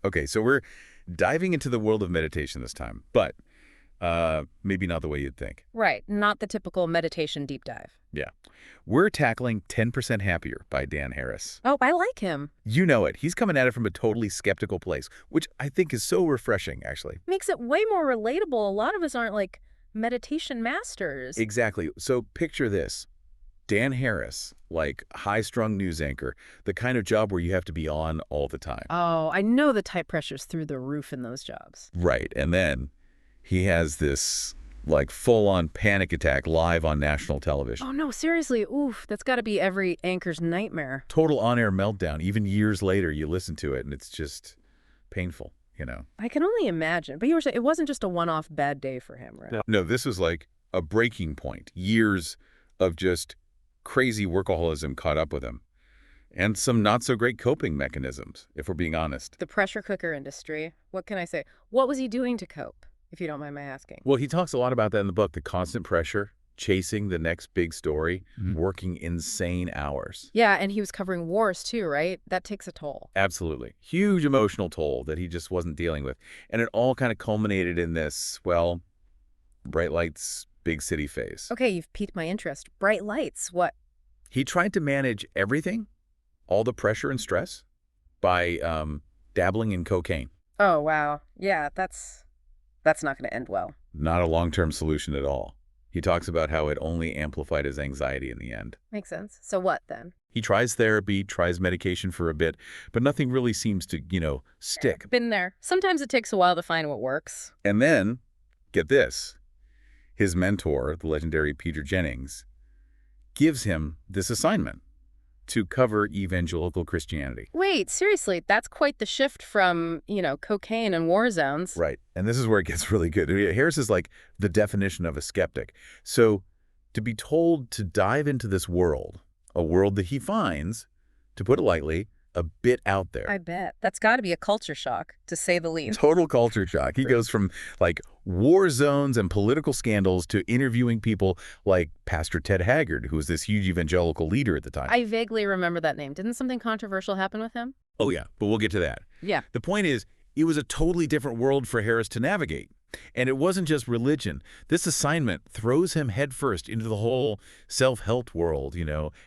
Okay, so we're diving into the world of meditation this time, but maybe not the way you'd think. Right, not the typical meditation deep dive. Yeah. We're tackling 10% Happier by Dan Harris. Oh, I like him. You know it. He's coming at it from a totally skeptical place, which I think is so refreshing, actually. Makes it way more relatable. A lot of us aren't like meditation masters. Exactly. So picture this. Dan Harris, like high-strung news anchor, the kind of job where you have to be on all the time. Oh, I know the type pressure's through the roof in those jobs. Right. And then he has this like full-on panic attack live on national television. Oh, no, seriously. Oof, that's got to be every anchor's nightmare. Total on-air meltdown. Even years later, you listen to it, and it's just painful, you know? I can only imagine. But you were saying it wasn't just a one-off bad day for him, right? No, this was like a breaking point. Years of just crazy workaholism caught up with him. And some not-so-great coping mechanisms, if we're being honest. The pressure cooker industry. What can I say? What was he doing to cope, if you don't mind my asking? Well, he talks a lot about that in the book, the constant pressure, chasing the next big story, working insane hours. Yeah, and he was covering wars too, right? That takes a toll. Absolutely. Huge emotional toll that he just wasn't dealing with. And it all kind of culminated in this, well, bright lights, big city phase. Okay, you've piqued my interest. Bright lights, what? He tried to manage everything, all the pressure and stress, by dabbling in cocaine. Oh, wow. Yeah, that's not going to end well. Not a long-term solution at all. He talks about how it only amplified his anxiety in the end. Makes sense. So what then? He tries therapy, tries medication for a bit, but nothing really seems to, stick. Been there. Sometimes it takes a while to find what works. And then, get this, his mentor, the legendary Peter Jennings, gives him this assignment to cover evangelical Christianity. Wait, seriously, that's quite the shift from, cocaine and war zones. Right. And this is where it gets really good. Harris is like the definition of a skeptic. So to be told to dive into this world, a world that he finds, to put it lightly, a bit out there. I bet. That's got to be a culture shock, to say the least. Total culture shock. He goes from like war zones and political scandals to interviewing people like Pastor Ted Haggard, who was this huge evangelical leader at the time. I vaguely remember that name. Didn't something controversial happen with him? Oh, yeah, but we'll get to that. Yeah. The point is, it was a totally different world for Harris to navigate. And it wasn't just religion. This assignment throws him headfirst into the whole self-help world,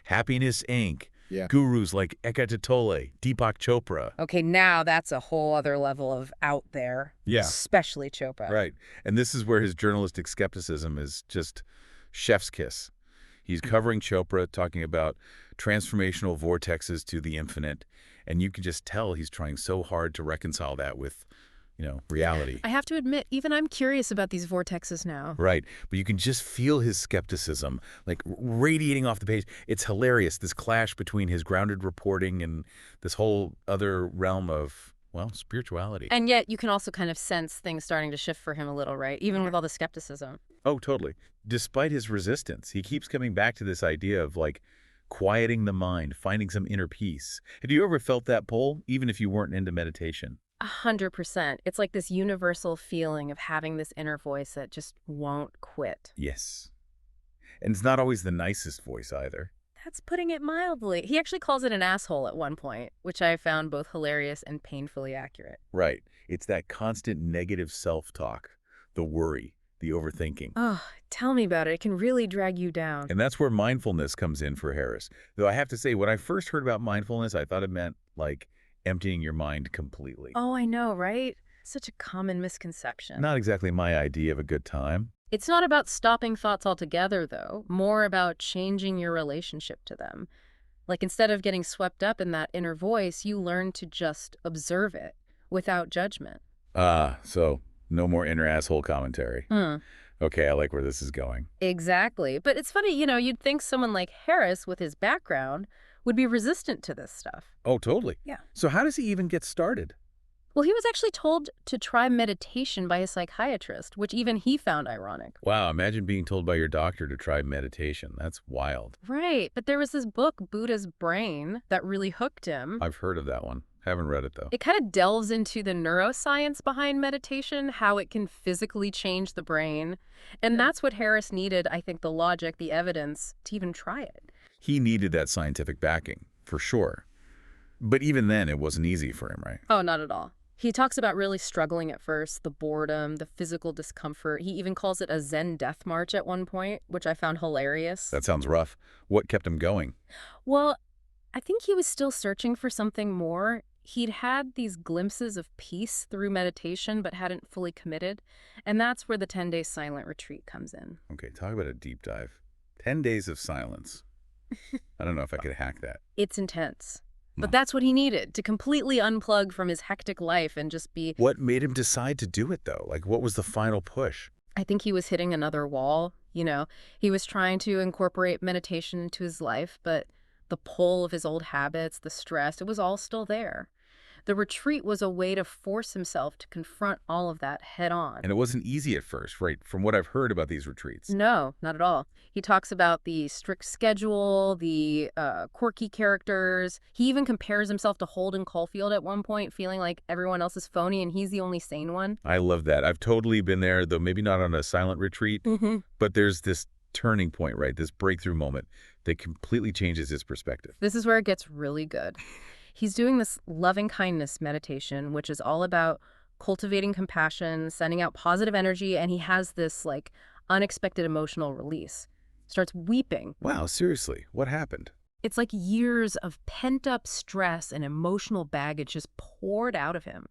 Happiness, Inc., gurus like Eckhart Tolle, Deepak Chopra. Okay, now that's a whole other level of out there. Yeah. Especially Chopra. Right. And this is where his journalistic skepticism is just chef's kiss. He's covering Chopra, talking about transformational vortexes to the infinite. And you can just tell he's trying so hard to reconcile that with, reality. I have to admit, even I'm curious about these vortexes now. Right. But you can just feel his skepticism, like radiating off the page. It's hilarious, this clash between his grounded reporting and this whole other realm of, spirituality. And yet you can also kind of sense things starting to shift for him a little, right? Even with all the skepticism. Oh, totally. Despite his resistance, he keeps coming back to this idea of like quieting the mind, finding some inner peace. Have you ever felt that pull, even if you weren't into meditation? 100%. It's like this universal feeling of having this inner voice that just won't quit. Yes. And it's not always the nicest voice either. That's putting it mildly. He actually calls it an asshole at one point, which I found both hilarious and painfully accurate. Right. It's that constant negative self-talk, the worry, the overthinking. Oh, tell me about it. It can really drag you down. And that's where mindfulness comes in for Harris. Though I have to say, when I first heard about mindfulness, I thought it meant like emptying your mind completely. Oh, I know, right? Such a common misconception. Not exactly my idea of a good time. It's not about stopping thoughts altogether, though. More about changing your relationship to them. Like instead of getting swept up in that inner voice, you learn to just observe it without judgment. So no more inner asshole commentary. Okay, I like where this is going. Exactly. But it's funny, you'd think someone like Harris with his background would be resistant to this stuff. Oh, totally. Yeah. So how does he even get started? Well, he was actually told to try meditation by a psychiatrist, which even he found ironic. Wow, imagine being told by your doctor to try meditation. That's wild. Right, but there was this book, Buddha's Brain, that really hooked him. I've heard of that one. Haven't read it, though. It kind of delves into the neuroscience behind meditation, how it can physically change the brain. And that's what Harris needed, I think, the logic, the evidence, to even try it. He needed that scientific backing, for sure. But even then, it wasn't easy for him, right? Oh, not at all. He talks about really struggling at first, the boredom, the physical discomfort. He even calls it a Zen death march at one point, which I found hilarious. That sounds rough. What kept him going? Well, I think he was still searching for something more. He'd had these glimpses of peace through meditation, but hadn't fully committed. And that's where the 10-day silent retreat comes in. Okay, talk about a deep dive. 10 days of silence. I don't know if I could hack that. It's intense. No. But that's what he needed, to completely unplug from his hectic life and just be... What made him decide to do it, though? Like, what was the final push? I think he was hitting another wall, you know. He was trying to incorporate meditation into his life, but the pull of his old habits, the stress, it was all still there. The retreat was a way to force himself to confront all of that head on. And it wasn't easy at first, right? From what I've heard about these retreats. No, not at all. He talks about the strict schedule, the quirky characters. He even compares himself to Holden Caulfield at one point, feeling like everyone else is phony and he's the only sane one. I love that. I've totally been there, though maybe not on a silent retreat, but there's this turning point, right? This breakthrough moment that completely changes his perspective. This is where it gets really good. He's doing this loving kindness meditation, which is all about cultivating compassion, sending out positive energy, and he has this like unexpected emotional release. Starts weeping. Wow, seriously, what happened? It's like years of pent-up stress and emotional baggage just poured out of him.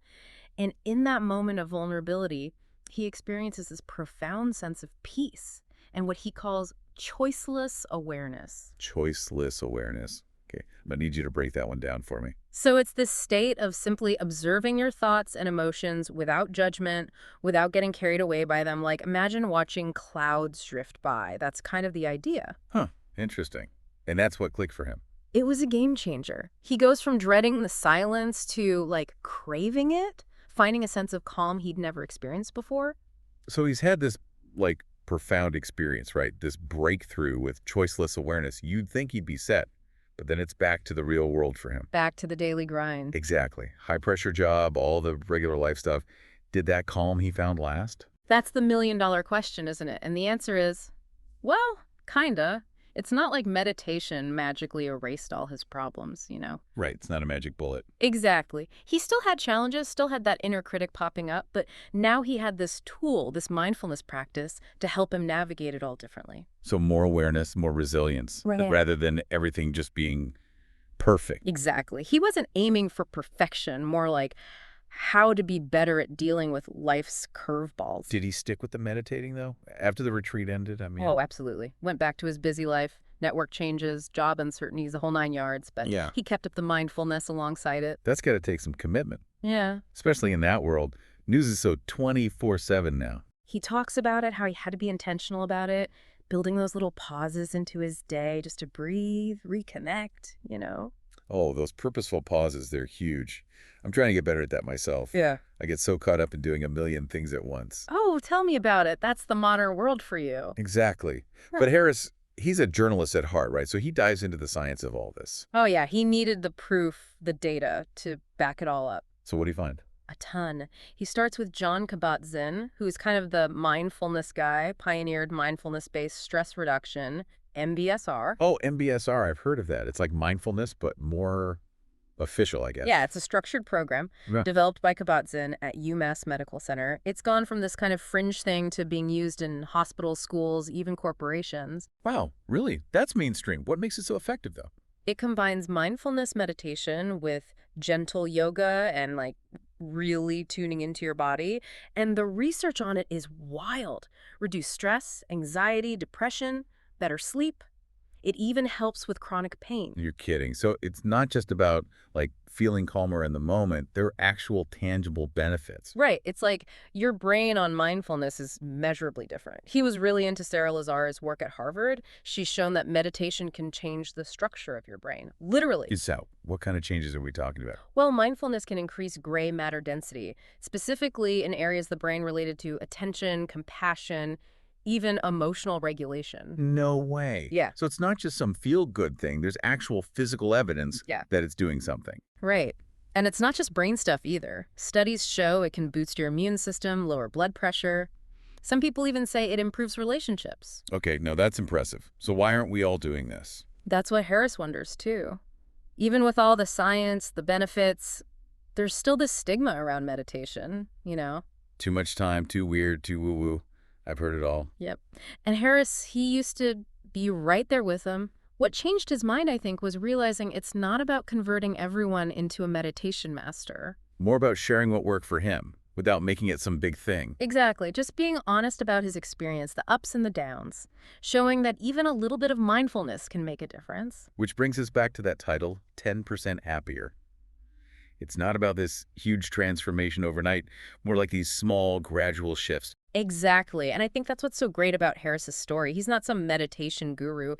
And in that moment of vulnerability, he experiences this profound sense of peace and what he calls choiceless awareness. Choiceless awareness. Okay, I'm going to need you to break that one down for me. So it's this state of simply observing your thoughts and emotions without judgment, without getting carried away by them. Like, imagine watching clouds drift by. That's kind of the idea. Huh, interesting. And that's what clicked for him. It was a game changer. He goes from dreading the silence to, like, craving it, finding a sense of calm he'd never experienced before. So he's had this, like, profound experience, right? This breakthrough with choiceless awareness. You'd think he'd be set. But then it's back to the real world for him. Back to the daily grind. Exactly. High-pressure job, all the regular life stuff. Did that calm he found last? That's the million-dollar question, isn't it? And the answer is, well, kinda. It's not like meditation magically erased all his problems, you know? Right. It's not a magic bullet. Exactly. He still had challenges, still had that inner critic popping up, but now he had this tool, this mindfulness practice, to help him navigate it all differently. So more awareness, more resilience, Right. rather than everything just being perfect. Exactly. He wasn't aiming for perfection, more like how to be better at dealing with life's curveballs. Did he stick with the meditating, though? After the retreat ended? I mean... Oh, absolutely. Went back to his busy life, network changes, job uncertainties, the whole 9 yards, but Yeah. he kept up the mindfulness alongside it. That's got to take some commitment, Yeah. especially in that world. News is so 24/7 now. He talks about it, how he had to be intentional about it, building those little pauses into his day just to breathe, reconnect, you know? Oh, those purposeful pauses, they're huge. I'm trying to get better at that myself. Yeah. I get so caught up in doing a million things at once. Oh, tell me about it. That's the modern world for you. Exactly. But Harris, he's a journalist at heart, right? So he dives into the science of all this. Oh, yeah. He needed the proof, the data to back it all up. So what do you find? A ton. He starts with Jon Kabat-Zinn, who's kind of the mindfulness guy, pioneered mindfulness-based stress reduction, MBSR. Oh, MBSR. I've heard of that. It's like mindfulness, but more official, I guess. Yeah, it's a structured program Yeah. developed by Kabat-Zinn at UMass Medical Center. It's gone from this kind of fringe thing to being used in hospitals, schools, even corporations. Wow, really? That's mainstream. What makes it so effective, though? It combines mindfulness meditation with gentle yoga and like really tuning into your body. And the research on it is wild. Reduce stress, anxiety, depression, better sleep. It even helps with chronic pain. You're kidding. So it's not just about, like, feeling calmer in the moment. There are actual tangible benefits. Right. It's like your brain on mindfulness is measurably different. He was really into Sarah Lazar's work at Harvard. She's shown that meditation can change the structure of your brain. Literally. So what kind of changes are we talking about? Well, mindfulness can increase gray matter density, specifically in areas of the brain related to attention, compassion, even emotional regulation. No way. Yeah. So it's not just some feel-good thing. There's actual physical evidence Yeah. that it's doing something. Right. And it's not just brain stuff either. Studies show it can boost your immune system, lower blood pressure. Some people even say it improves relationships. Okay, no, that's impressive. So why aren't we all doing this? That's what Harris wonders, too. Even with all the science, the benefits, there's still this stigma around meditation, you know? Too much time, too weird, too woo-woo. I've heard it all. Yep. And Harris, he used to be right there with him. What changed his mind, I think, was realizing it's not about converting everyone into a meditation master. More about sharing what worked for him, without making it some big thing. Exactly. Just being honest about his experience, the ups and the downs, showing that even a little bit of mindfulness can make a difference. Which brings us back to that title, 10% Happier. It's not about this huge transformation overnight, more like these small, gradual shifts. Exactly. And I think that's what's so great about Harris's story. He's not some meditation guru.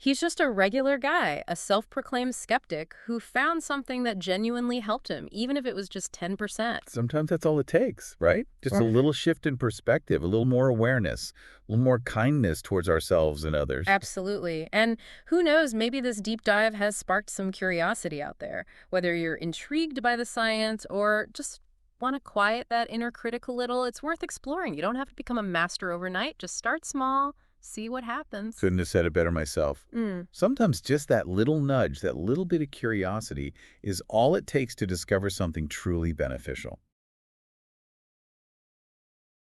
He's just a regular guy, a self-proclaimed skeptic who found something that genuinely helped him, even if it was just 10%. Sometimes that's all it takes, right? Just a little shift in perspective, a little more awareness, a little more kindness towards ourselves and others. Absolutely. And who knows, maybe this deep dive has sparked some curiosity out there, whether you're intrigued by the science or just want to quiet that inner critic a little. It's worth exploring. You don't have to become a master overnight. Just start small, see what happens. Couldn't have said it better myself. Sometimes just that little nudge, that little bit of curiosity is all it takes to discover something truly beneficial.